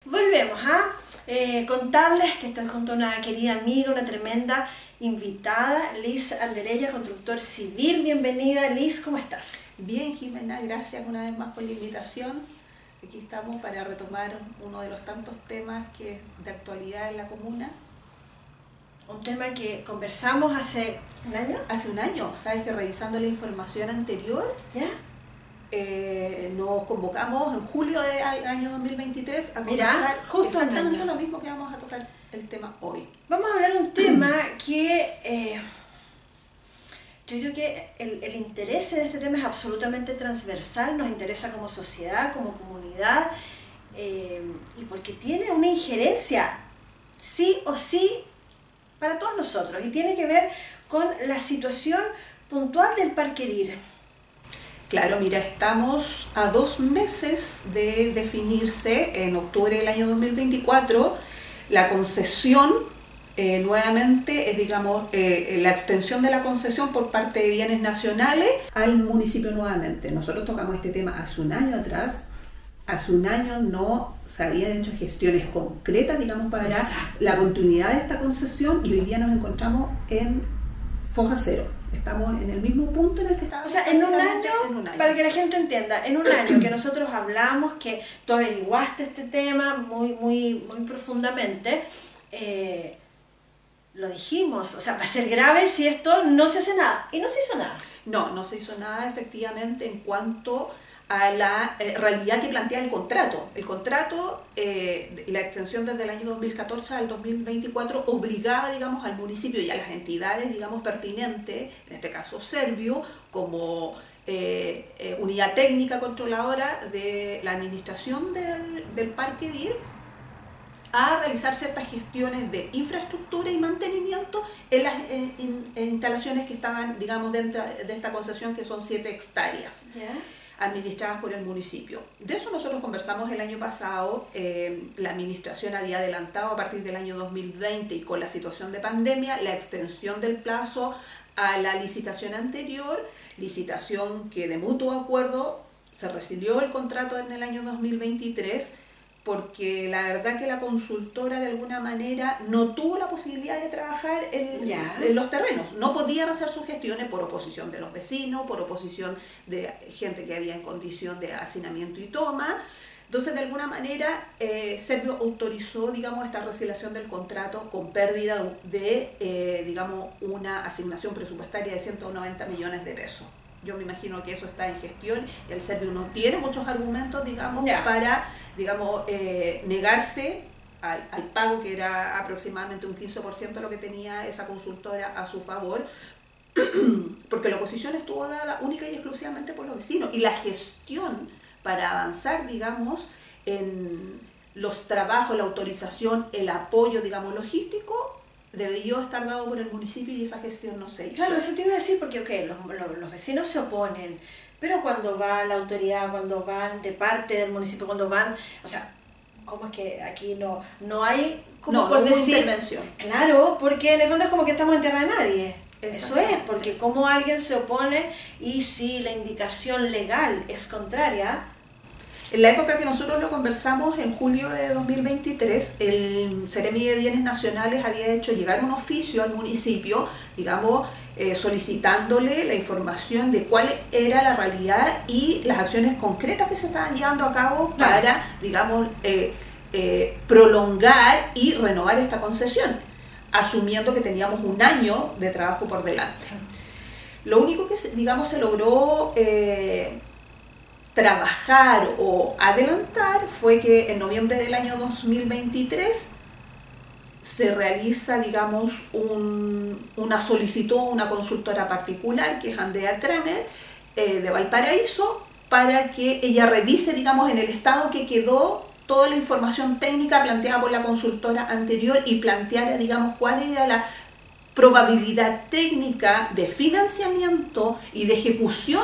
Volvemos a contarles que estoy junto a una querida amiga, una tremenda invitada, Liz Alderella, constructor civil. Bienvenida, Liz, ¿cómo estás? Bien, Jimena, gracias una vez más por la invitación. Aquí estamos para retomar uno de los tantos temas que es de actualidad en la comuna. Un tema que conversamos hace un año. Hace un año, sabes que revisando la información anterior, ¿Ya? Nos convocamos en julio del año 2023 a conversar justo exactamente lo mismo que vamos a tocar el tema hoy. Vamos a hablar de un tema que yo creo que el interés en este tema es absolutamente transversal, nos interesa como sociedad, como comunidad, y porque tiene una injerencia, sí o sí, para todos nosotros, y tiene que ver con la situación puntual del Parque Dir. Claro, mira, estamos a 2 meses de definirse, en octubre del año 2024, la concesión, nuevamente, digamos, la extensión de la concesión por parte de Bienes Nacionales al municipio nuevamente. Nosotros tocamos este tema hace un año atrás, hace un año no se habían hecho gestiones concretas, digamos, para la continuidad de esta concesión y hoy día nos encontramos en foja cero. Estamos en el mismo punto en el que estábamos. O sea, en un año, para que la gente entienda, en un año que nosotros hablamos, que tú averiguaste este tema muy profundamente, lo dijimos, o sea, va a ser grave si esto no se hace nada. Y no se hizo nada. No se hizo nada efectivamente en cuanto a la realidad que plantea el contrato. El contrato, la extensión desde el año 2014 al 2024 obligaba, digamos, al municipio y a las entidades, digamos, pertinentes, en este caso Serviu, como unidad técnica controladora de la administración del Parque Dir, a realizar ciertas gestiones de infraestructura y mantenimiento en las instalaciones que estaban, digamos, dentro de esta concesión, que son 7 hectáreas. ¿Ya? Administradas por el municipio. De eso nosotros conversamos el año pasado. La administración había adelantado a partir del año 2020 y con la situación de pandemia la extensión del plazo a la licitación anterior, licitación que de mutuo acuerdo se rescindió el contrato en el año 2023 porque la verdad que la consultora de alguna manera no tuvo la posibilidad de trabajar en los terrenos. No podían hacer sus gestiones por oposición de los vecinos, por oposición de gente que había en condición de hacinamiento y toma. Entonces, de alguna manera, Serviu autorizó, digamos, esta rescisión del contrato con pérdida de, digamos, una asignación presupuestaria de 190 millones de pesos. Yo me imagino que eso está en gestión y el Serviu no tiene muchos argumentos, digamos, para, digamos, negarse al pago, que era aproximadamente un 15% de lo que tenía esa consultora a su favor, porque la oposición estuvo dada única y exclusivamente por los vecinos. Y la gestión para avanzar, digamos, en los trabajos, la autorización, el apoyo, digamos, logístico, debió estar dado por el municipio y esa gestión no se hizo. Claro, eso te iba a decir porque los vecinos se oponen, pero cuando va la autoridad, cuando van de parte del municipio, cuando van, o sea, ¿cómo es que aquí no hay, como por decir, intervención? Claro, porque en el fondo es como que estamos en tierra de nadie. Eso es, porque como alguien se opone y si la indicación legal es contraria. En la época que nosotros lo conversamos, en julio de 2023, el Seremi de Bienes Nacionales había hecho llegar un oficio al municipio, digamos, solicitándole la información de cuál era la realidad y las acciones concretas que se estaban llevando a cabo para, digamos, prolongar y renovar esta concesión, asumiendo que teníamos un año de trabajo por delante. Lo único que, digamos, se logró trabajar o adelantar fue que en noviembre del año 2023 se realiza, digamos, una solicitud a una consultora particular, que es Andrea Tremer, de Valparaíso, para que ella revise, digamos, en el estado que quedó toda la información técnica planteada por la consultora anterior y planteara, digamos, cuál era la probabilidad técnica de financiamiento y de ejecución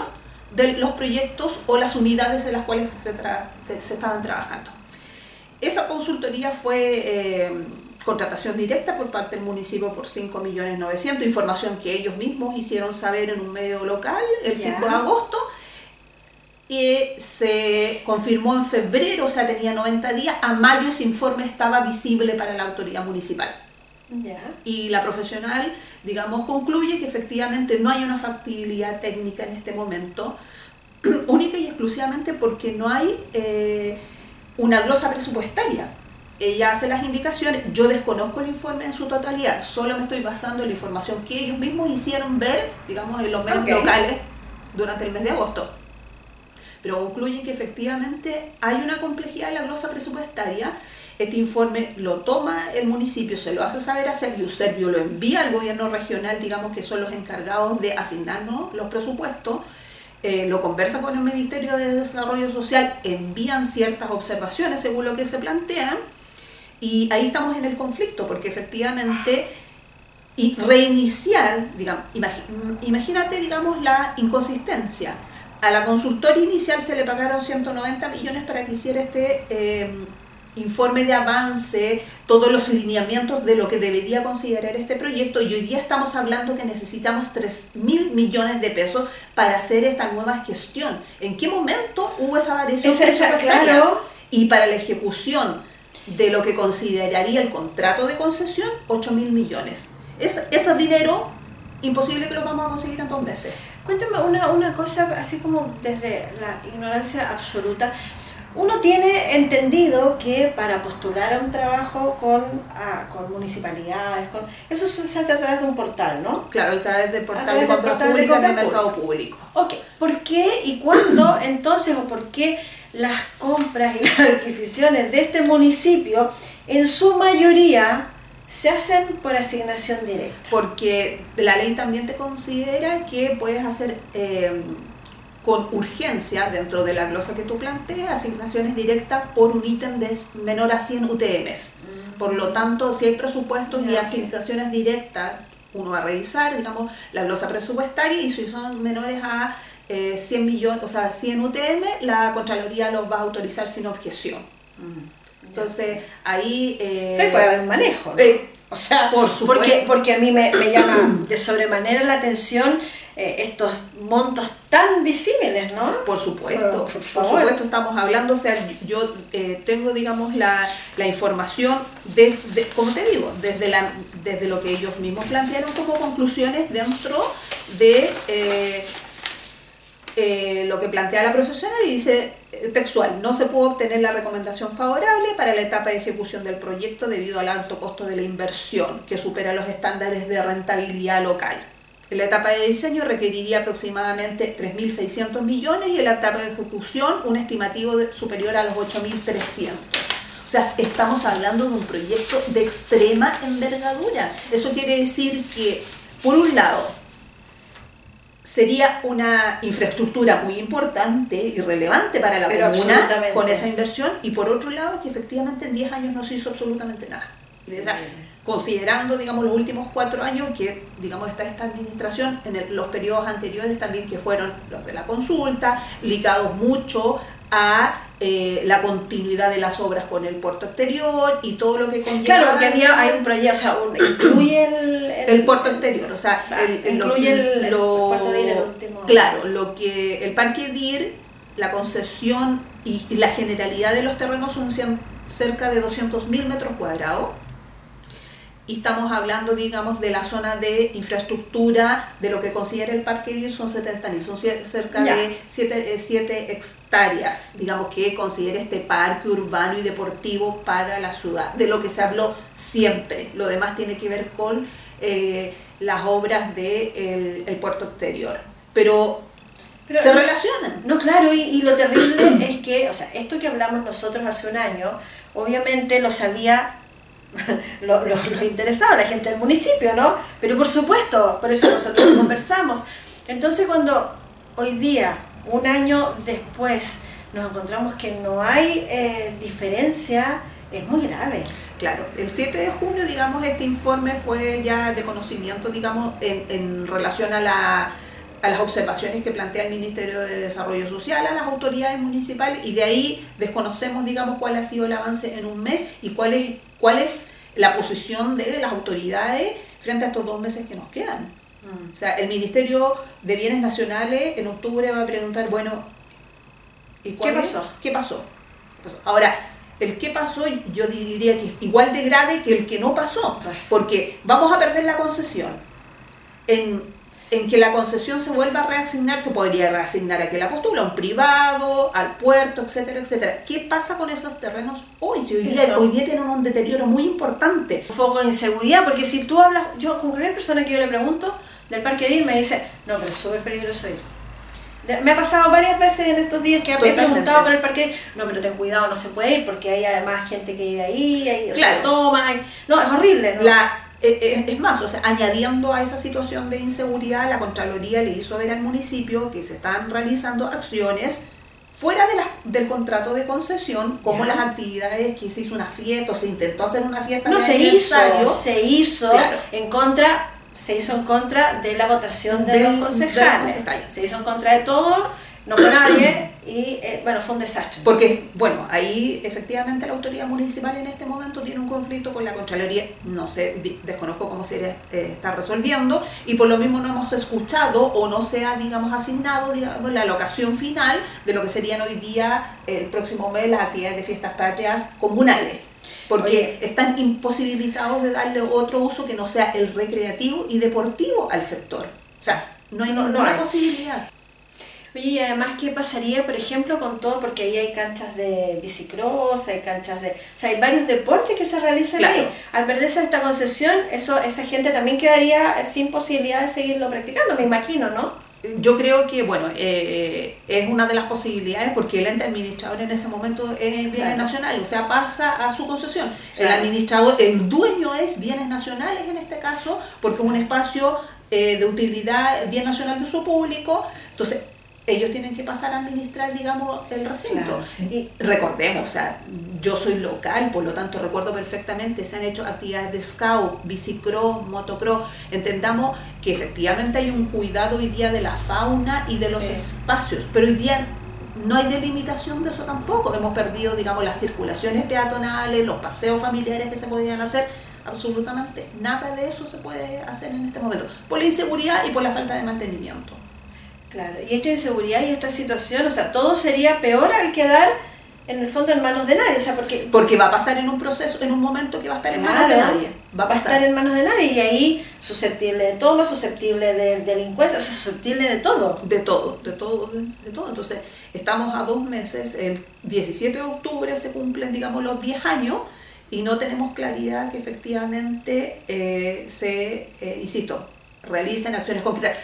de los proyectos o las unidades de las cuales se estaban trabajando. Esa consultoría fue contratación directa por parte del municipio por 5.900.000, información que ellos mismos hicieron saber en un medio local el 5 de agosto, se confirmó en febrero, o sea, tenía 90 días, a mayo ese informe estaba visible para la autoridad municipal. Ya. Y la profesional, digamos, concluye que efectivamente no hay una factibilidad técnica en este momento, única y exclusivamente porque no hay una glosa presupuestaria. Ella hace las indicaciones, yo desconozco el informe en su totalidad, solo me estoy basando en la información que ellos mismos hicieron ver, digamos, en los medios locales durante el mes de agosto. Pero concluyen que efectivamente hay una complejidad en la glosa presupuestaria. Este informe lo toma el municipio, se lo hace saber a Servio, Servio lo envía al gobierno regional, digamos que son los encargados de asignarnos los presupuestos, lo conversa con el Ministerio de Desarrollo Social, envían ciertas observaciones según lo que se plantean, y ahí estamos en el conflicto, porque efectivamente y reiniciar, digamos, imagínate, digamos, la inconsistencia. A la consultora inicial se le pagaron 190 millones para que hiciera este informe de avance, todos los lineamientos de lo que debería considerar este proyecto, y hoy día estamos hablando que necesitamos 3.000 millones de pesos para hacer esta nueva gestión. ¿En qué momento hubo esa variación presupuestaria? Claro. Y para la ejecución de lo que consideraría el contrato de concesión, 8.000 millones. Ese dinero, imposible que lo vamos a conseguir en 2 meses. Cuéntame una cosa, así como desde la ignorancia absoluta. Uno tiene entendido que para postular a un trabajo con municipalidades, eso se hace a través de un portal, ¿no? Claro, a través del portal de compras públicas del mercado público. Ok, ¿por qué y cuándo entonces, o por qué las compras y las adquisiciones de este municipio en su mayoría se hacen por asignación directa? Porque la ley también te considera que puedes hacer con urgencia, dentro de la glosa que tú planteas, asignaciones directas por un ítem de menor a 100 UTMs. Por lo tanto, si hay presupuestos y asignaciones directas, uno va a revisar, digamos, la glosa presupuestaria, y si son menores a 100 millones, o sea, 100 UTM, la Contraloría los va a autorizar sin objeción. Entonces, ahí... Pero puede haber un manejo, ¿no? O sea, por supuesto. Porque a mí me llama de sobremanera la atención estos montos tan disímiles, ¿no? Por supuesto, por por supuesto estamos hablando, o sea, yo tengo, digamos, la información, como te digo, desde lo que ellos mismos plantearon como conclusiones dentro de lo que plantea la profesional, y dice textual: no se pudo obtener la recomendación favorable para la etapa de ejecución del proyecto debido al alto costo de la inversión, que supera los estándares de rentabilidad local. En la etapa de diseño requeriría aproximadamente 3.600 millones y en la etapa de ejecución un estimativo superior a los 8.300. O sea, estamos hablando de un proyecto de extrema envergadura. Eso quiere decir que, por un lado, sería una infraestructura muy importante y relevante para la comuna con esa inversión, y por otro lado, que efectivamente en 10 años no se hizo absolutamente nada. O sea, considerando, digamos, los últimos 4 años que, digamos, está esta administración, en los periodos anteriores también, que fueron los de la consulta, ligados mucho a la continuidad de las obras con el puerto exterior y todo lo que conlleva. Claro, porque hay un proyecto, o sea, incluye el puerto exterior, o sea, incluye el puerto de Ir, el último. Claro, lo que el parque DIR, la concesión y la generalidad de los terrenos son cerca de 200.000 metros cuadrados. Y estamos hablando, digamos, de la zona de infraestructura, de lo que considera el Parque DIR, son 70.000, son cerca de 7 hectáreas, digamos, que considera este parque urbano y deportivo para la ciudad, de lo que se habló siempre. Lo demás tiene que ver con las obras del puerto exterior. Pero se relacionan. No, claro, y lo terrible es que, o sea, esto que hablamos nosotros hace un año, obviamente lo sabía los interesados, la gente del municipio, ¿no? Pero por supuesto, por eso nosotros conversamos. Entonces, cuando hoy día, un año después, nos encontramos que no hay diferencia, es muy grave. Claro, el 7 de junio, digamos, este informe fue ya de conocimiento, digamos, en relación a las observaciones que plantea el Ministerio de Desarrollo Social a las autoridades municipales, y de ahí desconocemos, digamos, cuál ha sido el avance en un mes y cuál es la posición de las autoridades frente a estos 2 meses que nos quedan. O sea, el Ministerio de Bienes Nacionales en octubre va a preguntar, bueno, ¿Y ¿Qué pasó? ¿Qué pasó? Ahora, el qué pasó yo diría que es igual de grave que el que no pasó, porque vamos a perder la concesión. En que la concesión se vuelva a reasignar, se podría reasignar a que la postula, a un privado, al puerto, etcétera, etcétera. ¿Qué pasa con esos terrenos hoy? Si hoy día tienen un deterioro muy importante. Un foco de inseguridad, porque si tú hablas, yo con cualquier persona que yo le pregunto del Parque Dir me dice, no, pero es súper peligroso ir. Me ha pasado varias veces en estos días que he preguntado por el Parque Dir, no, pero ten cuidado, no se puede ir porque hay además gente que vive ahí, hay claro. tomas, no, es horrible, ¿no? Es más, o sea, añadiendo a esa situación de inseguridad, la Contraloría le hizo ver al municipio que se están realizando acciones fuera del contrato de concesión, como las actividades que se hizo una fiesta o se intentó hacer una fiesta. No, se hizo claro. en contra de la votación de los concejales. Se hizo en contra de todo, no fue nadie y bueno, fue un desastre. Porque, bueno, ahí efectivamente la autoridad municipal en este momento tiene un conflicto con la Contraloría, no sé, desconozco cómo se está resolviendo, y por lo mismo no hemos escuchado o no se ha, digamos, asignado, digamos, la alocación final de lo que serían hoy día, el próximo mes, las actividades de fiestas patrias comunales. Porque están imposibilitados de darle otro uso que no sea el recreativo y deportivo al sector. O sea, no hay posibilidad. Oye, y además, ¿qué pasaría, por ejemplo, con todo? Porque ahí hay canchas de bicicross, hay canchas de... O sea, hay varios deportes que se realizan ahí. Al perderse esta concesión, esa gente también quedaría sin posibilidad de seguirlo practicando, me imagino, ¿no? Yo creo que, bueno, es una de las posibilidades porque el ente administrador en ese momento es bienes nacionales, o sea, pasa a su concesión. El administrador, el dueño es bienes nacionales en este caso, porque es un espacio de utilidad bien nacional de uso público, entonces ellos tienen que pasar a administrar, digamos, el recinto. Y recordemos, o sea, yo soy local, por lo tanto recuerdo perfectamente, se han hecho actividades de scout, bicicross, motocross. Entendamos que efectivamente hay un cuidado hoy día de la fauna y de los espacios, pero hoy día no hay delimitación de eso tampoco. Hemos perdido, digamos, las circulaciones peatonales, los paseos familiares que se podían hacer. Absolutamente nada de eso se puede hacer en este momento, por la inseguridad y por la falta de mantenimiento. Claro, y esta inseguridad y esta situación, o sea, todo sería peor al quedar en el fondo en manos de nadie, o sea, porque va a pasar en un proceso, en un momento que va a estar en manos de nadie. Va a estar en manos de nadie y ahí susceptible de toma, susceptible de delincuencia, o sea, susceptible de todo. De todo. Entonces, estamos a 2 meses, el 17 de octubre se cumplen, digamos, los 10 años y no tenemos claridad que efectivamente insisto, realicen acciones concretas.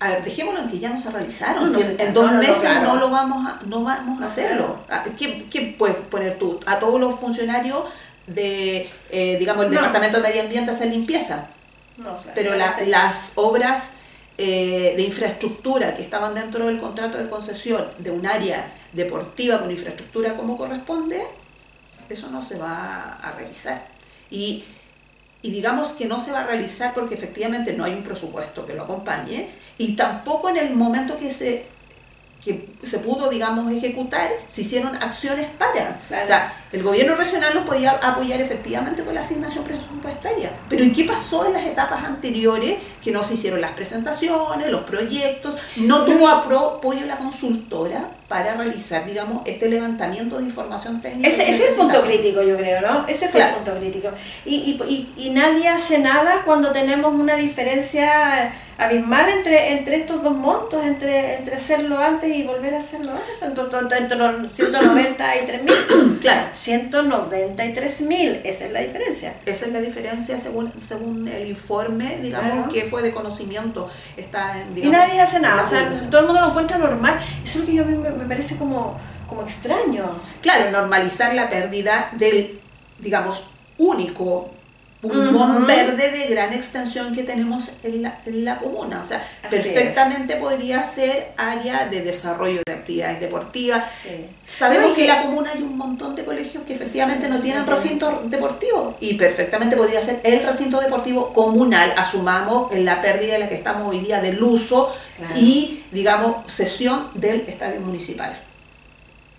A ver, dejémoslo en que ya no se realizaron. En 2 meses no vamos a hacerlo. ¿Qué puedes poner tú? A todos los funcionarios de, digamos, el Departamento de Medio Ambiente a hacer limpieza. Pero las obras de infraestructura que estaban dentro del contrato de concesión de un área deportiva con infraestructura como corresponde, eso no se va a realizar. Y digamos que no se va a realizar porque efectivamente no hay un presupuesto que lo acompañe y tampoco en el momento que se pudo, digamos, ejecutar, se hicieron acciones para. O sea, el gobierno regional lo podía apoyar efectivamente con la asignación presupuestaria. Pero ¿y qué pasó en las etapas anteriores? Que no se hicieron las presentaciones, los proyectos, no tuvo apoyo la consultora para realizar, digamos, este levantamiento de información técnica. Ese es el punto crítico, yo creo, ¿no? Ese fue el punto crítico. Y nadie hace nada cuando tenemos una diferencia abismal entre estos dos montos, entre hacerlo antes y volver a hacerlo ahora. Entre los 193.000. Claro. 193.000, esa es la diferencia. Esa es la diferencia según el informe, digamos, que fue de conocimiento. Digamos, y nadie hace nada, o sea, todo el mundo lo encuentra normal. Eso es lo que a mí me parece como extraño. Claro, normalizar la pérdida del, digamos, único pulmón verde de gran extensión que tenemos en la comuna. O sea, así perfectamente podría ser área de desarrollo de actividades deportivas. Sí. Sabemos que en la comuna hay un montón de colegios que efectivamente no tienen recinto deportivo y perfectamente podría ser el recinto deportivo comunal. Asumamos en la pérdida de la que estamos hoy día del uso y, digamos, cesión del estadio municipal.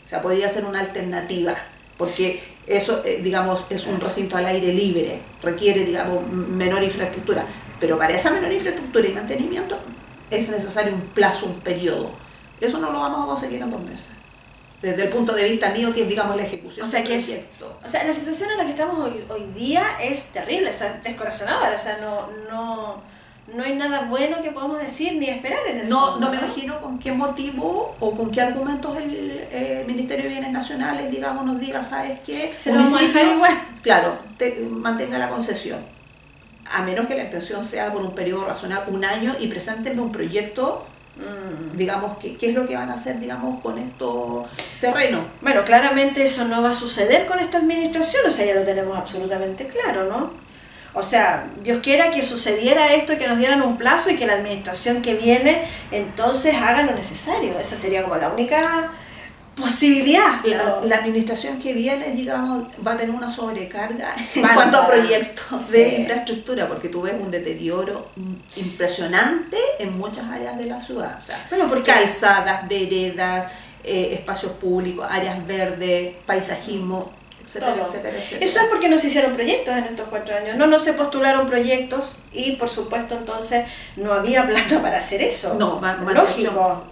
O sea, podría ser una alternativa. Porque eso, digamos, es un recinto al aire libre, requiere, digamos, menor infraestructura, pero para esa menor infraestructura y mantenimiento es necesario un plazo, un periodo. Eso no lo vamos a conseguir en 2 meses. desde el punto de vista mío, que es, digamos, la ejecución O sea, del que proyecto. la situación en la que estamos hoy día es terrible, o sea, descorazonadora, o sea, no hay nada bueno que podamos decir ni esperar en el No, fondo, no me imagino con qué motivo o con qué argumentos el Ministerio de Bienes Nacionales, digamos, nos diga, ¿sabes qué? Se lo vamos a dejar igual. Claro, mantenga la concesión. A menos que la extensión sea por un periodo razonable, 1 año, y preséntenme un proyecto, digamos, qué es lo que van a hacer, digamos, con estos terrenos. Bueno, claramente eso no va a suceder con esta administración, o sea, ya lo tenemos absolutamente claro, ¿no? O sea, Dios quiera que sucediera esto, que nos dieran un plazo y que la administración que viene entonces haga lo necesario. Esa sería como la única posibilidad. La administración que viene, digamos, va a tener una sobrecarga en Bárbara. cuanto a proyectos Sí. de infraestructura, porque tú ves un deterioro impresionante en muchas áreas de la ciudad. O sea, Bueno, porque calzadas, veredas, espacios públicos, áreas verdes, paisajismo, etcétera, todo. etcétera, etcétera. Eso es porque no se hicieron proyectos en estos 4 años, no se postularon proyectos y por supuesto entonces no había plata para hacer eso. No, lógico.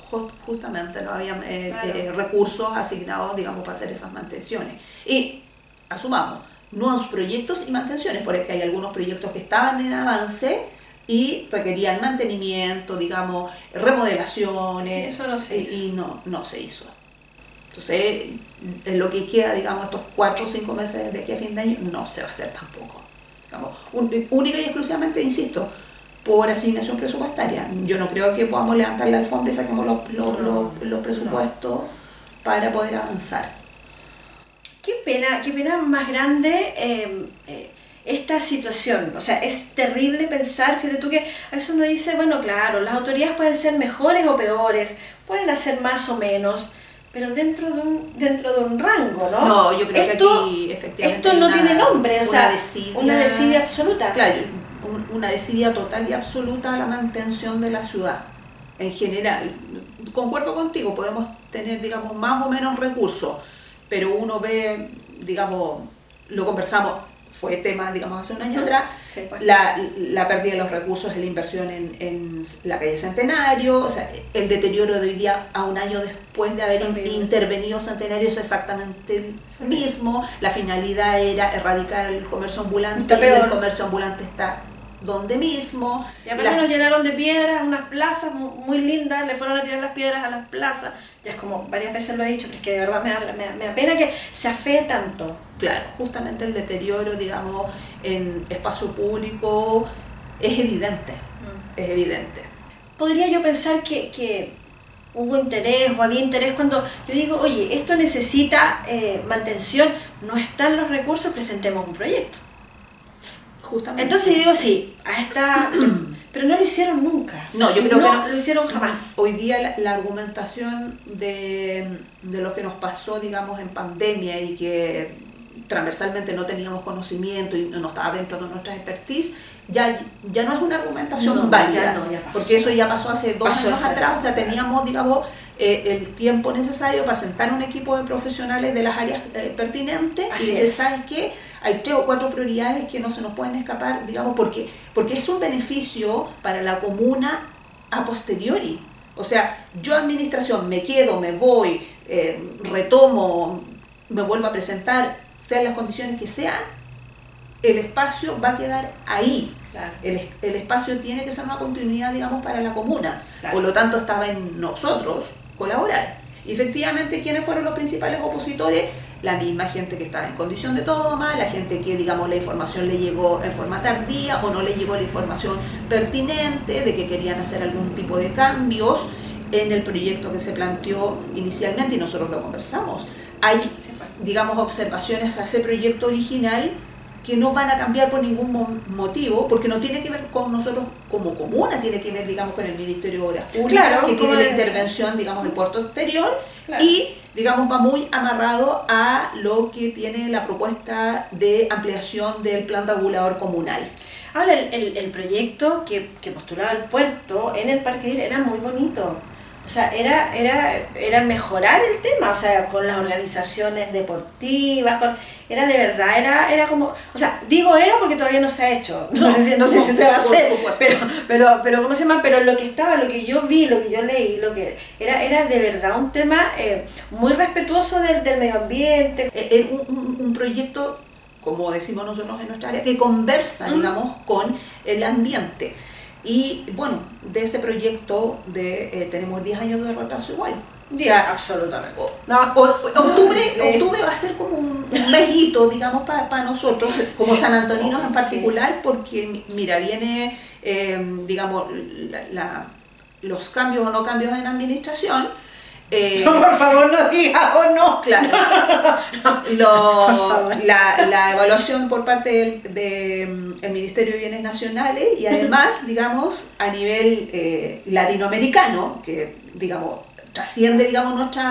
Justamente no había Claro. recursos asignados, digamos, para hacer esas mantenciones. Y asumamos, nuevos proyectos y mantenciones, porque hay algunos proyectos que estaban en avance y requerían mantenimiento, digamos, remodelaciones. Eso no se hizo. Y no se hizo. Entonces, en lo que queda, digamos, estos 4 o 5 meses de aquí a fin de año, no se va a hacer tampoco. Digamos, única y exclusivamente, insisto, por asignación presupuestaria. Yo no creo que podamos levantar la alfombra y saquemos los presupuestos para poder avanzar. Qué pena más grande esta situación. O sea, es terrible pensar, fíjate tú que a veces uno dice, bueno, claro, las autoridades pueden ser mejores o peores, pueden hacer más o menos, pero dentro de un rango, ¿no? No, yo creo que aquí efectivamente esto no hay tiene nombre, o sea, una desidia desidia absoluta. Claro, una desidia total y absoluta a la mantención de la ciudad en general. Concuerdo contigo, podemos tener, digamos, más o menos recursos, pero uno ve, digamos, lo conversamos, fue tema, digamos, hace un año atrás, Sí, pues. la pérdida de los recursos en la inversión en la calle Centenario, o sea, el deterioro de hoy día a 1 año después de haber intervenido Centenario es exactamente el mismo. La finalidad era erradicar el comercio ambulante y el comercio ambulante está donde mismo. Y aparte nos llenaron de piedras, unas plazas muy lindas, le fueron a tirar las piedras a las plazas. Ya es como varias veces lo he dicho, pero es que de verdad me da pena que se afee tanto. Claro, justamente el deterioro, digamos, en espacio público es evidente, es evidente. Podría yo pensar que hubo interés o había interés cuando yo digo, oye, esto necesita mantención, no están los recursos, presentemos un proyecto. Justamente. Entonces yo digo, sí, pero no lo hicieron nunca. No, yo creo que no lo hicieron jamás. Hoy día la argumentación de lo que nos pasó, digamos, en pandemia y que transversalmente no teníamos conocimiento y no estaba dentro de nuestra expertise, ya no es una argumentación válida, ya pasó. Porque eso ya pasó hace 2 años atrás, o sea, teníamos, digamos, el tiempo necesario para sentar un equipo de profesionales de las áreas pertinentes. Así y decir, es. ¿sabes qué? Hay 3 o 4 prioridades que no se nos pueden escapar, digamos, porque es un beneficio para la comuna a posteriori. O sea, yo administración me quedo, me voy, retomo, me vuelvo a presentar, sean las condiciones que sean, el espacio va a quedar ahí. Claro. El espacio tiene que ser una continuidad, digamos, para la comuna. Claro. Por lo tanto, estaba en nosotros colaborar. Y efectivamente, ¿quiénes fueron los principales opositores? La misma gente que estaba en condición de toma, la gente que, digamos, la información le llegó en forma tardía o no le llegó la información pertinente de que querían hacer algún tipo de cambios en el proyecto que se planteó inicialmente y nosotros lo conversamos. Hay, digamos, observaciones a ese proyecto original que no van a cambiar por ningún motivo, porque no tiene que ver con nosotros como comuna, tiene que ver, digamos, con el Ministerio de Obras Públicas, Claro, que tiene como la es. intervención, digamos, del puerto exterior, Claro. y, digamos, va muy amarrado a lo que tiene la propuesta de ampliación del plan regulador comunal. Ahora, el proyecto que postulaba el puerto en el Parque Dir era muy bonito. O sea, era mejorar el tema, o sea, con las organizaciones deportivas, era de verdad, era como, o sea, digo era porque todavía no se ha hecho, no sé si se va a hacer, pero ¿cómo se llama? Pero lo que yo vi, lo que yo leí, lo que era de verdad un tema muy respetuoso del medio ambiente. Un proyecto, como decimos nosotros en nuestra área, que conversa, digamos, con el ambiente. Y bueno, de ese proyecto tenemos 10 años de retraso igual. Absolutamente. Octubre va a ser como un mesito, digamos, para nosotros, como sanantoninos en particular, porque mira, viene, digamos, los cambios o no cambios en administración. Por favor, no digas o no. Claro. La evaluación por parte del Ministerio de Bienes Nacionales y además, digamos, a nivel latinoamericano, que, digamos, trasciende, digamos, nuestro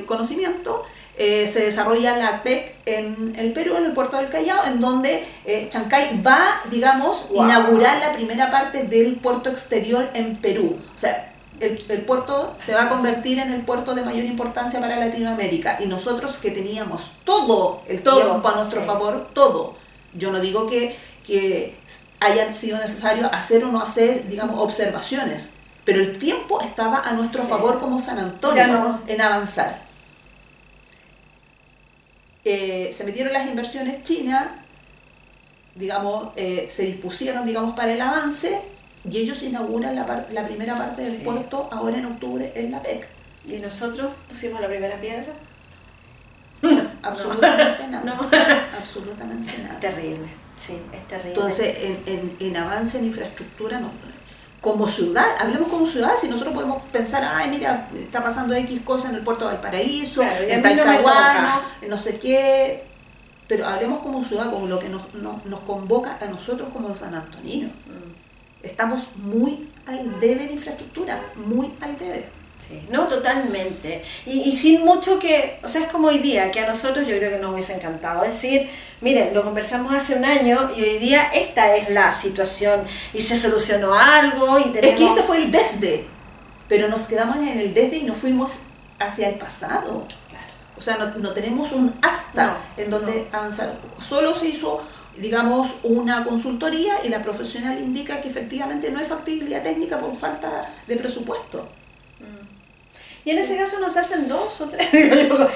conocimiento, se desarrolla la PEC en el Perú, en el puerto del Callao, en donde Chancay va, digamos, a inaugurar la primera parte del puerto exterior en Perú. O sea, el puerto se va a convertir en el puerto de mayor importancia para Latinoamérica, y nosotros que teníamos todo el tiempo a nuestro favor, todo. Yo no digo que haya sido necesario hacer o no hacer, digamos, observaciones, pero el tiempo estaba a nuestro favor como San Antonio en avanzar. Se metieron las inversiones chinas, digamos, se dispusieron, digamos, para el avance, y ellos inauguran la primera parte del puerto ahora en octubre en la PEC. ¿Y nosotros pusimos la primera piedra? Absolutamente nada. Absolutamente nada. Terrible, sí, es terrible. Entonces, en avance en infraestructura, no. Como ciudad, hablemos como ciudad, si nosotros podemos pensar, ay, mira, está pasando X cosa en el puerto de Valparaíso, claro, en Talcahuano, no sé qué, pero hablemos como ciudad, como lo que nos convoca a nosotros como sanantoninos. Estamos muy al debe en infraestructura, muy al debe. Sí, no, totalmente. Y sin mucho que, o sea, es como hoy día, que a nosotros yo creo que nos hubiese encantado decir, miren, lo conversamos hace un año y hoy día esta es la situación y se solucionó algo y tenemos... Es que ese fue el desde, pero nos quedamos en el desde y nos fuimos hacia el pasado. Claro. O sea, no tenemos un hasta en donde avanzar. Solo se hizo, digamos, una consultoría y la profesional indica que efectivamente no hay factibilidad técnica por falta de presupuesto. Y en ese caso nos hacen 2 o 3.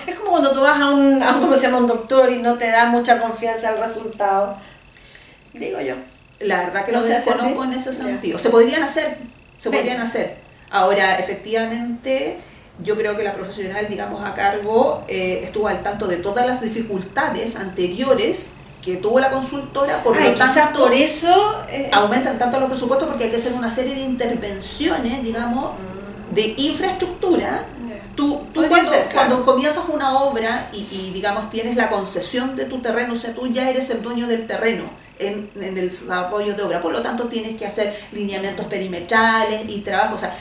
Es como cuando tú vas a un ¿cómo se llama? Un doctor y no te da mucha confianza al resultado. Digo yo. La verdad que no se desconozco en ese sentido. Se podrían hacer. Ahora, efectivamente, yo creo que la profesional, digamos, a cargo estuvo al tanto de todas las dificultades anteriores que tuvo la consultora, por lo tanto, por eso aumentan tanto los presupuestos, porque hay que hacer una serie de intervenciones, digamos, de infraestructura. Tú cuando comienzas una obra y digamos tienes la concesión de tu terreno, o sea, tú ya eres el dueño del terreno en el desarrollo de obra, por lo tanto tienes que hacer lineamientos perimetrales y trabajo, o sea,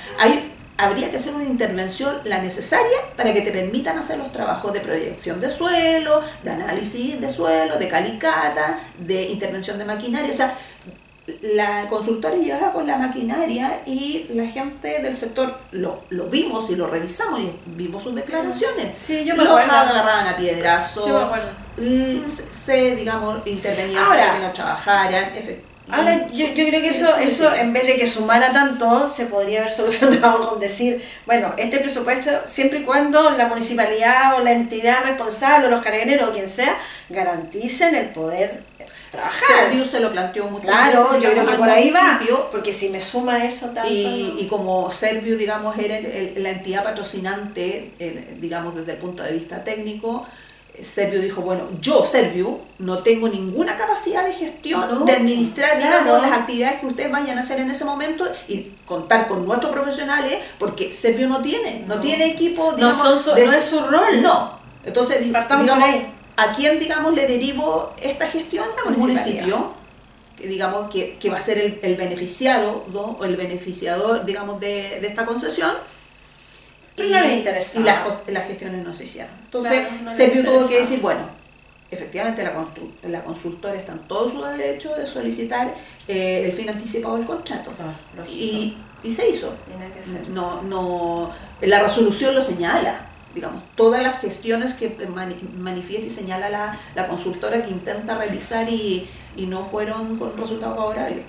habría que hacer una intervención la necesaria para que te permitan hacer los trabajos de proyección de suelo, de análisis de suelo, de calicata, de intervención de maquinaria, o sea, la consultora llegaba con la maquinaria y la gente del sector lo vimos y lo revisamos y vimos sus declaraciones. Sí, yo me acuerdo. Los agarraban a piedrazos, yo me acuerdo. Digamos, intervenían para que no trabajaran. Ahora, yo creo que eso en vez de que sumara tanto, se podría haber solucionado con decir, bueno, este presupuesto, siempre y cuando la municipalidad o la entidad responsable o los carabineros o quien sea, garanticen el poder trabajar. Serviu se lo planteó muchas veces. Claro, yo creo que por ahí va, porque si me suma eso tanto... Y como Serviu, digamos, era la entidad patrocinante, digamos, desde el punto de vista técnico, Serviu dijo, bueno, yo, Serviu, no tengo ninguna capacidad de gestión, de administrar, digamos, las actividades que ustedes vayan a hacer en ese momento y contar con nuestros profesionales, porque Serviu no tiene equipo, digamos, no es su rol. No. Entonces, digamos, ¿a quién, digamos, le derivo esta gestión? Al municipio, que digamos que va a ser el beneficiario, ¿no? O el beneficiador, digamos, de esta concesión. Pero no les interesa. Y las gestiones no se hicieron. Entonces, Serviu tuvo que decir, bueno, efectivamente la consultora está en todo su derecho de solicitar el fin anticipado del contrato. Y se hizo. La resolución lo señala. digamos, todas las gestiones que manifiesta y señala la consultora que intenta realizar y no fueron con resultados favorables.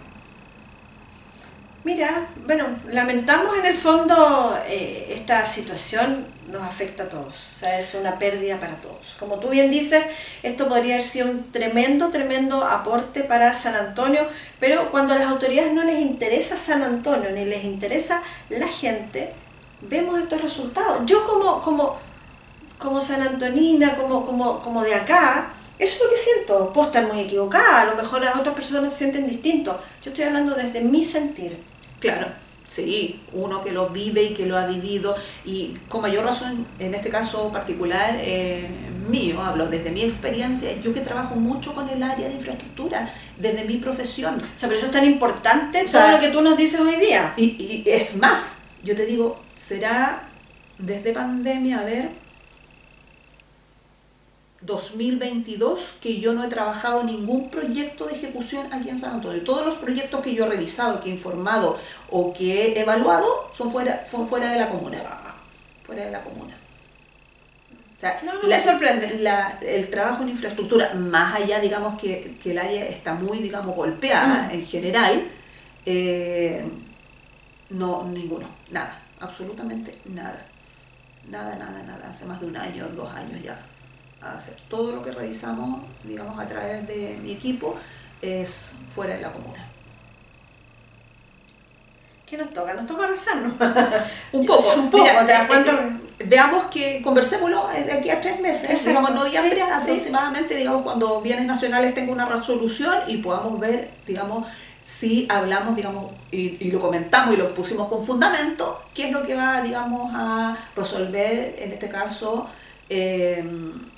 Mira, bueno, lamentamos en el fondo esta situación nos afecta a todos, o sea, es una pérdida para todos. Como tú bien dices, esto podría haber sido un tremendo aporte para San Antonio, pero cuando a las autoridades no les interesa San Antonio, ni les interesa la gente, vemos estos resultados. Yo como sanantonina, como de acá, eso es lo que siento. Puedo estar muy equivocada, a lo mejor las otras personas se sienten distinto. Yo estoy hablando desde mi sentir. Claro, sí, uno que lo vive y que lo ha vivido, y con mayor razón, en este caso particular mío, hablo desde mi experiencia, yo que trabajo mucho con el área de infraestructura, desde mi profesión. O sea, pero eso es tan importante, todo lo que tú nos dices hoy día. Y es más, yo te digo, será desde pandemia, a ver, 2022 que yo no he trabajado ningún proyecto de ejecución aquí en San Antonio. Todos los proyectos que yo he revisado, que he informado o que he evaluado son fuera de la comuna. Fuera de la comuna. O sea, no me sorprende. El trabajo en infraestructura, más allá, digamos, que el área está muy, digamos, golpeada en general, no, ninguno, nada, absolutamente nada. Nada. Hace más de un año, 2 años ya. Hacer todo lo que revisamos, digamos, a través de mi equipo es fuera de la comuna. ¿Qué nos toca? Nos toca rezarnos. Un poco. Mira, ¿cuánto? Veamos que conversémoslo de aquí a 3 meses, exacto, digamos, noviembre sí, aproximadamente, digamos, cuando bienes nacionales tenga una resolución y podamos ver, digamos, si hablamos, digamos, y lo comentamos y lo pusimos con fundamento, qué es lo que va, digamos, a resolver, en este caso,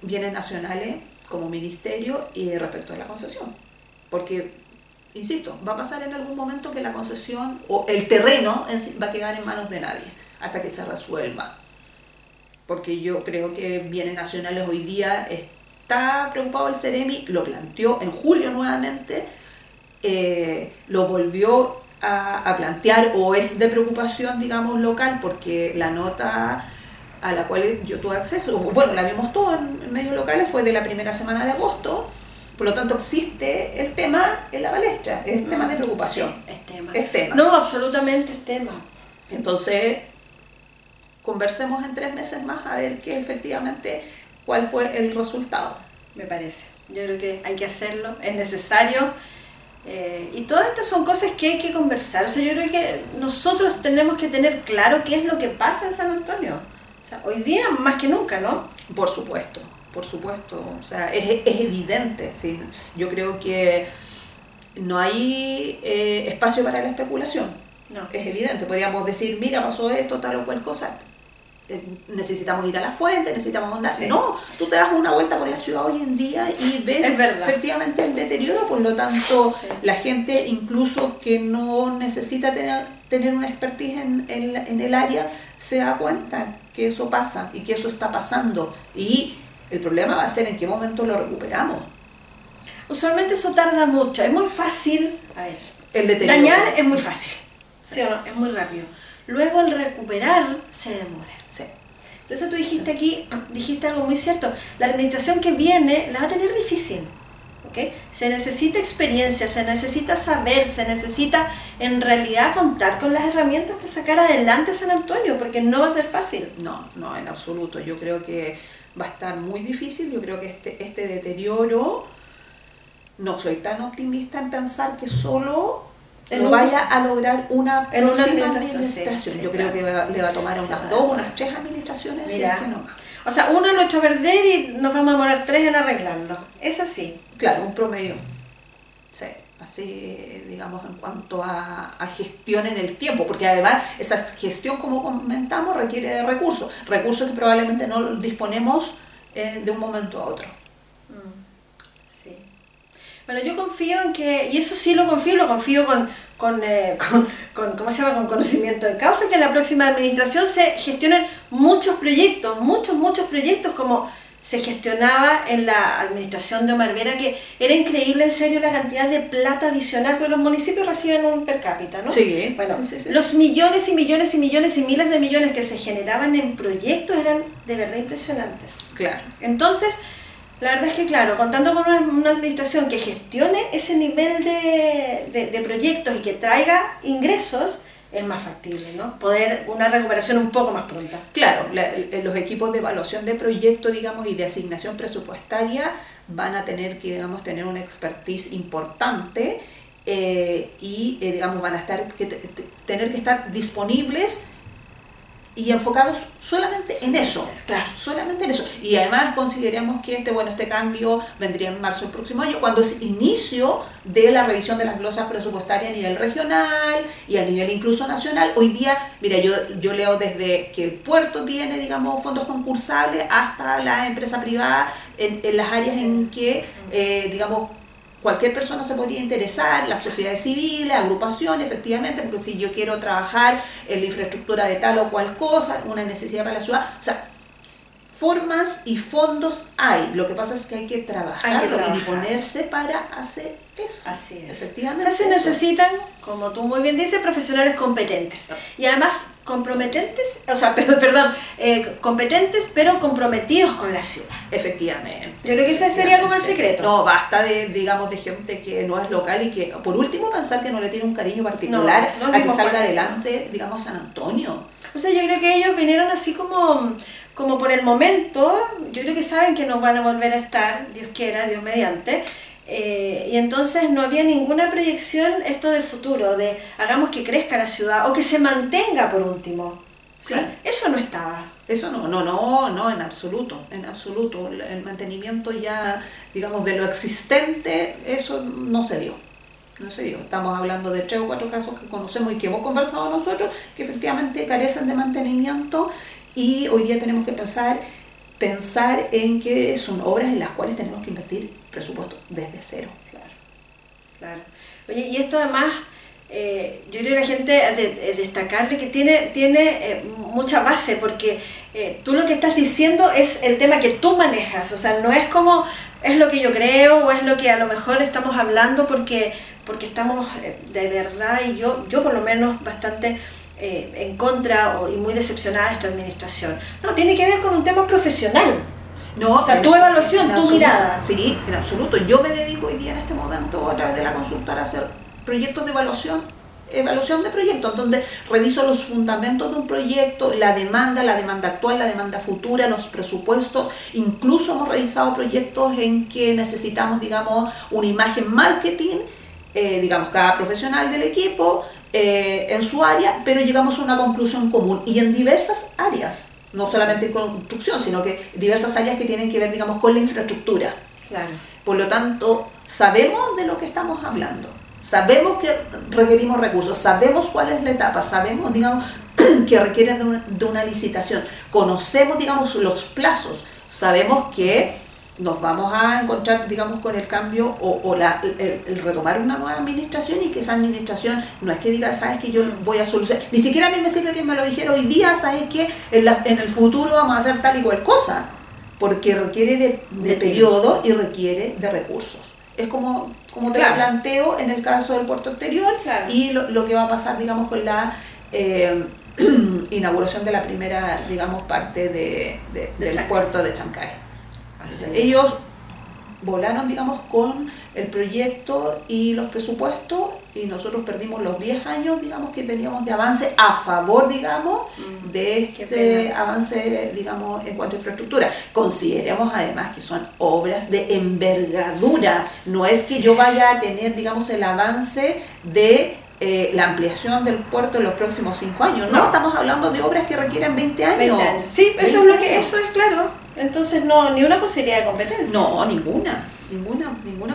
bienes nacionales como ministerio y respecto a la concesión, porque insisto, va a pasar en algún momento que la concesión o el terreno en sí va a quedar en manos de nadie hasta que se resuelva, porque yo creo que bienes nacionales hoy día está preocupado. El Ceremi lo planteó en julio nuevamente, lo volvió a plantear, o es de preocupación, digamos, local, porque la nota a la cual yo tuve acceso, bueno, la vimos todos en medios locales, fue de la primera semana de agosto, por lo tanto existe el tema en la palestra, es tema de preocupación. Sí, es tema. No, absolutamente es tema. Entonces, conversemos en 3 meses más a ver qué efectivamente, cuál fue el resultado. Me parece, yo creo que hay que hacerlo, es necesario. Y todas estas son cosas que hay que conversar. O sea, yo creo que nosotros tenemos que tener claro qué es lo que pasa en San Antonio. O sea, hoy día más que nunca, ¿no? Por supuesto. O sea, es evidente. ¿Sí? Yo creo que no hay espacio para la especulación. No. Es evidente. Podríamos decir, mira, pasó esto, tal o cual cosa. Necesitamos ir a la fuente, necesitamos andar. Sí. No, tú te das una vuelta por la ciudad hoy en día y ves efectivamente el deterioro. Por lo tanto, la gente incluso que no necesita tener una expertise en el área, se da cuenta que eso pasa y que eso está pasando. Y el problema va a ser en qué momento lo recuperamos. Usualmente eso tarda mucho, es muy fácil. A ver, el deterioro. Dañar es muy fácil, ¿sí o no? Es muy rápido. Luego el recuperar se demora. Sí. Por eso tú dijiste algo muy cierto. La administración que viene la va a tener difícil. ¿Okay? Se necesita experiencia, se necesita saber, se necesita en realidad contar con las herramientas para sacar adelante a San Antonio, porque no va a ser fácil. No, en absoluto. Yo creo que va a estar muy difícil. Yo creo que este deterioro, no soy tan optimista en pensar que solo lo vaya a lograr una administración. Sí, yo creo que le va a tomar unas 2, unas 3 administraciones. Mira, si es que no más. O sea, uno lo ha hecho a perder y nos vamos a demorar 3 en arreglarlo. Es así. Claro, un promedio. Sí, así, digamos, en cuanto a gestión en el tiempo, porque además esa gestión, como comentamos, requiere de recursos que probablemente no disponemos de un momento a otro. Sí. Bueno, yo confío en que, y eso sí lo confío con ¿cómo se llama? Con conocimiento de causa, que en la próxima administración se gestionen muchos proyectos, muchos proyectos, como se gestionaba en la administración de Omar Vera, que era increíble en serio la cantidad de plata adicional, porque los municipios reciben un per cápita, ¿no? Sí, bueno, sí. los millones y millones y millones y miles de millones que se generaban en proyectos eran de verdad impresionantes. Claro. Entonces, la verdad es que claro, contando con una administración que gestione ese nivel de proyectos y que traiga ingresos, es más factible, ¿no? Poder una recuperación un poco más pronta. Claro, los equipos de evaluación de proyecto, digamos, y de asignación presupuestaria van a tener que, digamos, tener una expertise importante digamos, van a tener que estar disponibles y enfocados solamente en eso, claro, solamente en eso. Y además consideremos que este cambio vendría en marzo del próximo año, cuando es inicio de la revisión de las glosas presupuestarias a nivel regional y a nivel incluso nacional. Hoy día, mira, yo leo desde que el puerto tiene, digamos, fondos concursables hasta la empresa privada en las áreas en que, digamos, cualquier persona se podría interesar, las sociedades civiles, agrupaciones, efectivamente, porque si yo quiero trabajar en la infraestructura de tal o cual cosa, una necesidad para la ciudad, o sea, formas y fondos hay, lo que pasa es que hay que trabajarlo y disponerse para hacer eso. Así es. Efectivamente. O sea, se necesitan, como tú muy bien dices, profesionales competentes. Y además competentes pero comprometidos con la ciudad. Efectivamente. Yo creo que ese sería como el secreto. No, basta de gente que no es local y que, por último, pensar que no le tiene un cariño particular a que salga adelante, digamos, San Antonio. O sea, yo creo que ellos vinieron así como por el momento. Yo creo que saben que nos van a volver a estar, Dios quiera, Dios mediante. Y entonces no había ninguna proyección esto de futuro, de hagamos que crezca la ciudad o que se mantenga por último. ¿Sí? Claro. Eso no estaba. Eso no, en absoluto, El mantenimiento ya, digamos, de lo existente, eso no se dio. Estamos hablando de 3 o 4 casos que conocemos y que hemos conversado nosotros, que efectivamente carecen de mantenimiento, y hoy día tenemos que pensar en que son obras en las cuales tenemos que invertir presupuesto desde cero. Claro. Oye, y esto además, yo creo que la gente destacarle que tiene mucha base, porque tú lo que estás diciendo es el tema que tú manejas, o sea, no es como es lo que yo creo o es lo que a lo mejor estamos hablando porque estamos de verdad, y yo por lo menos bastante en contra y muy decepcionada de esta administración. No, tiene que ver con un tema profesional. No, o sea, tu evaluación, tu mirada. Sí, en absoluto. Yo me dedico hoy día en este momento a través de la consultora a hacer proyectos de evaluación de proyectos, donde reviso los fundamentos de un proyecto, la demanda actual, la demanda futura, los presupuestos. Incluso hemos revisado proyectos en que necesitamos, digamos, una imagen marketing, digamos, cada profesional del equipo en su área, pero llegamos a una conclusión común y en diversas áreas. No solamente en construcción, sino que diversas áreas que tienen que ver, digamos, con la infraestructura. Claro. Por lo tanto, sabemos de lo que estamos hablando, sabemos que requerimos recursos, sabemos cuál es la etapa, sabemos, digamos, que requieren de una licitación, conocemos, digamos, los plazos, sabemos que nos vamos a encontrar, digamos, con el cambio el retomar una nueva administración, y que esa administración no es que diga, sabes que yo voy a solucionar, ni siquiera a mí me sirve que me lo dijera hoy día, sabes que en el futuro vamos a hacer tal y cual cosa, porque requiere de periodo y requiere de recursos. Es como te lo planteo en el caso del puerto exterior, y lo que va a pasar, digamos, con la inauguración de la primera, digamos, parte del puerto de Chancay. Ellos volaron, digamos, con el proyecto y los presupuestos, y nosotros perdimos los 10 años, digamos, que teníamos de avance a favor, digamos, de este avance, digamos, en cuanto a infraestructura. Consideremos además que son obras de envergadura, no es que yo vaya a tener, digamos, el avance de la ampliación del puerto en los próximos 5 años. No, estamos hablando de obras que requieren 20 años. 20 años. Sí, eso es claro. Entonces no, ni una posibilidad de competencia. No, ninguna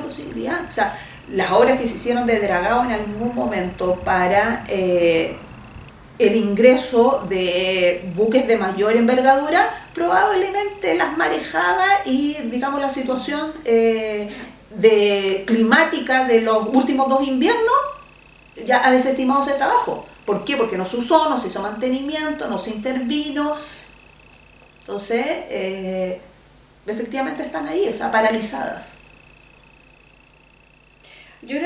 posibilidad. O sea, las obras que se hicieron de dragado en algún momento para el ingreso de buques de mayor envergadura, probablemente las marejaba y, digamos, la situación climática de los últimos 2 inviernos ya ha desestimado ese trabajo. ¿Por qué? Porque no se usó, no se hizo mantenimiento, no se intervino. Entonces, efectivamente están ahí, o sea, paralizadas. Yo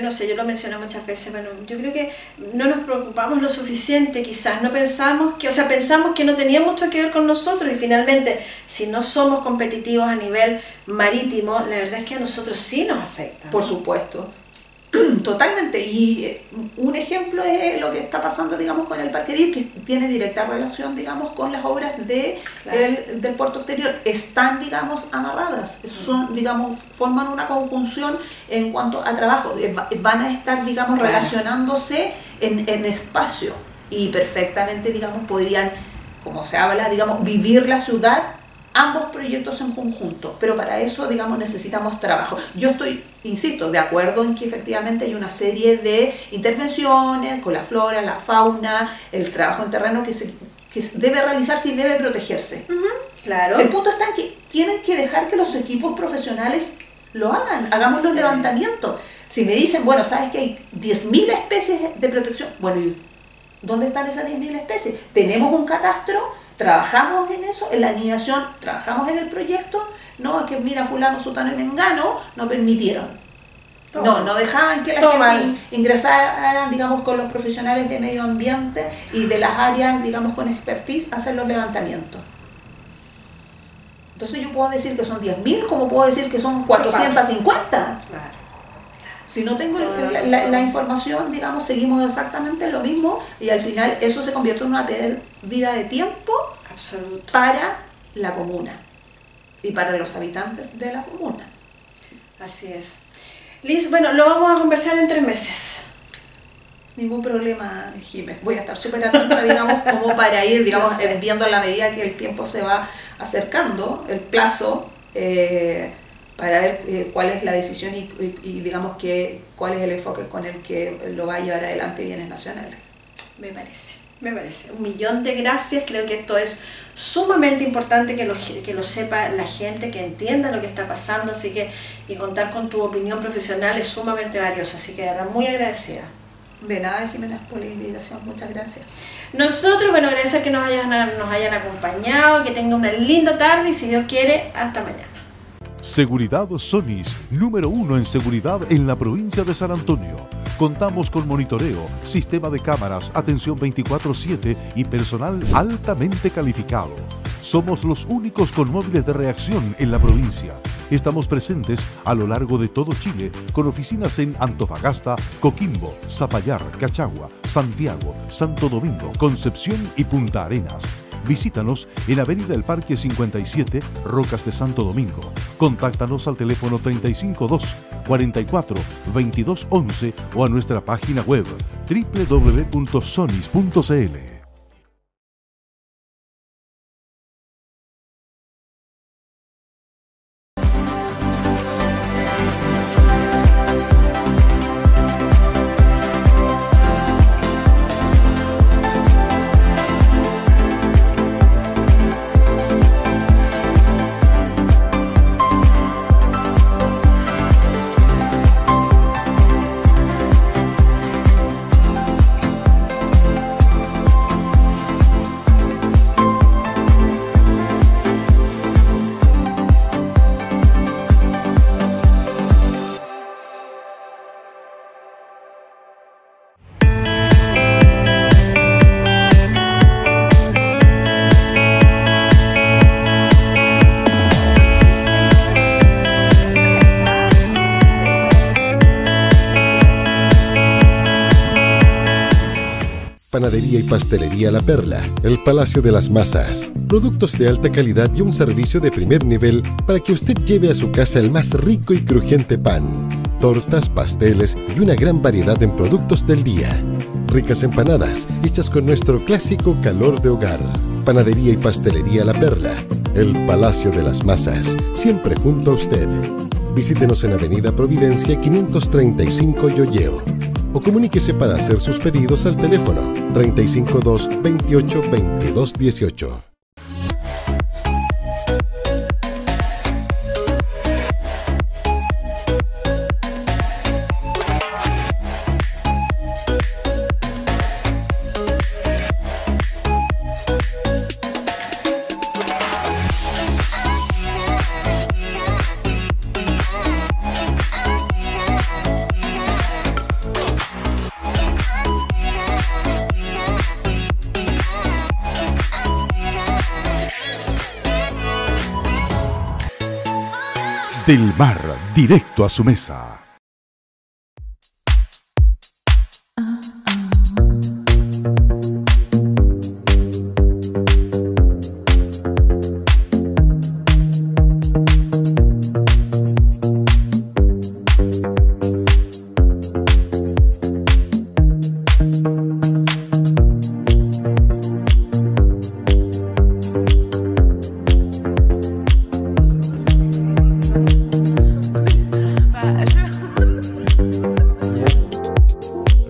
no sé, yo lo mencioné muchas veces, bueno, yo creo que no nos preocupamos lo suficiente, quizás no pensamos que, o sea, pensamos que no tenía mucho que ver con nosotros y finalmente, si no somos competitivos a nivel marítimo, la verdad es que a nosotros sí nos afecta, ¿no? Por supuesto. Totalmente, y un ejemplo es lo que está pasando, digamos, con el Parque Diez, que tiene directa relación, digamos, con las obras del puerto exterior. Están, digamos, amarradas, son, digamos, forman una conjunción en cuanto a trabajo, van a estar, digamos, relacionándose en espacio, y perfectamente, digamos, podrían, como se habla, digamos, vivir la ciudad, ambos proyectos en conjunto, pero para eso, digamos, necesitamos trabajo. Yo estoy, insisto, de acuerdo en que efectivamente hay una serie de intervenciones con la flora, la fauna, el trabajo en terreno que debe realizarse y debe protegerse. Claro. El punto está en que tienen que dejar que los equipos profesionales lo hagan, hagamos los levantamientos. Si me dicen, bueno, sabes que hay 10.000 especies de protección, bueno, ¿y dónde están esas 10.000 especies? Tenemos un catastro, trabajamos en eso, en la anidación, trabajamos en el proyecto, no, es que mira, fulano, sutano y mengano no permitieron. No dejaban que la gente ingresara, digamos, con los profesionales de medio ambiente y de las áreas, digamos, con expertise, a hacer los levantamientos. Entonces yo puedo decir que son 10.000, como puedo decir que son 450. Claro. Si no tengo la información, digamos, seguimos exactamente lo mismo y al final eso se convierte en una pérdida de tiempo absoluto para la comuna y para los habitantes de la comuna. Así es. Liz, bueno, lo vamos a conversar en 3 meses. Ningún problema, Jiménez. Voy a estar súper atenta, digamos, como para ir, digamos, viendo a la medida que el tiempo se va acercando, el plazo, para ver cuál es la decisión y digamos, cuál es el enfoque con el que lo va a llevar adelante Bienes Nacionales. Me parece. 1.000.000 de gracias. Creo que esto es sumamente importante que lo sepa la gente, que entienda lo que está pasando, así que y contar con tu opinión profesional es sumamente valioso, así que de verdad muy agradecida. De nada, Jiménez, por la invitación, muchas gracias. Nosotros, bueno, agradecer que nos hayan acompañado, que tengan una linda tarde y si Dios quiere, hasta mañana. Seguridad Sonys, número 1 en seguridad en la provincia de San Antonio. Contamos con monitoreo, sistema de cámaras, atención 24/7 y personal altamente calificado. Somos los únicos con móviles de reacción en la provincia. Estamos presentes a lo largo de todo Chile, con oficinas en Antofagasta, Coquimbo, Zapallar, Cachagua, Santiago, Santo Domingo, Concepción y Punta Arenas. Visítanos en Avenida del Parque 57, Rocas de Santo Domingo. Contáctanos al teléfono 352 44 22 11 o a nuestra página web www.sonys.cl. Panadería y Pastelería La Perla, el Palacio de las Masas. Productos de alta calidad y un servicio de primer nivel para que usted lleve a su casa el más rico y crujiente pan. Tortas, pasteles y una gran variedad en productos del día. Ricas empanadas hechas con nuestro clásico calor de hogar. Panadería y Pastelería La Perla, el Palacio de las Masas, siempre junto a usted. Visítenos en Avenida Providencia 535 Yoyeo. O comuníquese para hacer sus pedidos al teléfono 352 28 22 18. Del mar, directo a su mesa.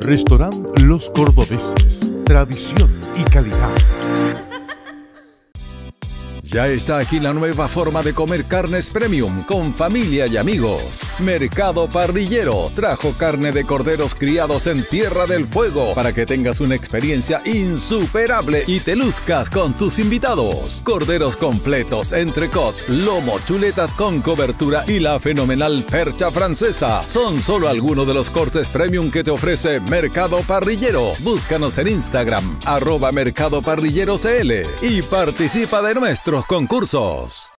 Restaurant Los Cordobeses, tradición y calidad. Ya está aquí la nueva forma de comer carnes premium con familia y amigos. Mercado Parrillero trajo carne de corderos criados en Tierra del Fuego para que tengas una experiencia insuperable y te luzcas con tus invitados. Corderos completos, entrecot, lomo, chuletas con cobertura y la fenomenal percha francesa. Son solo algunos de los cortes premium que te ofrece Mercado Parrillero. Búscanos en Instagram, @mercadoparrillerocl y participa de nuestros concursos.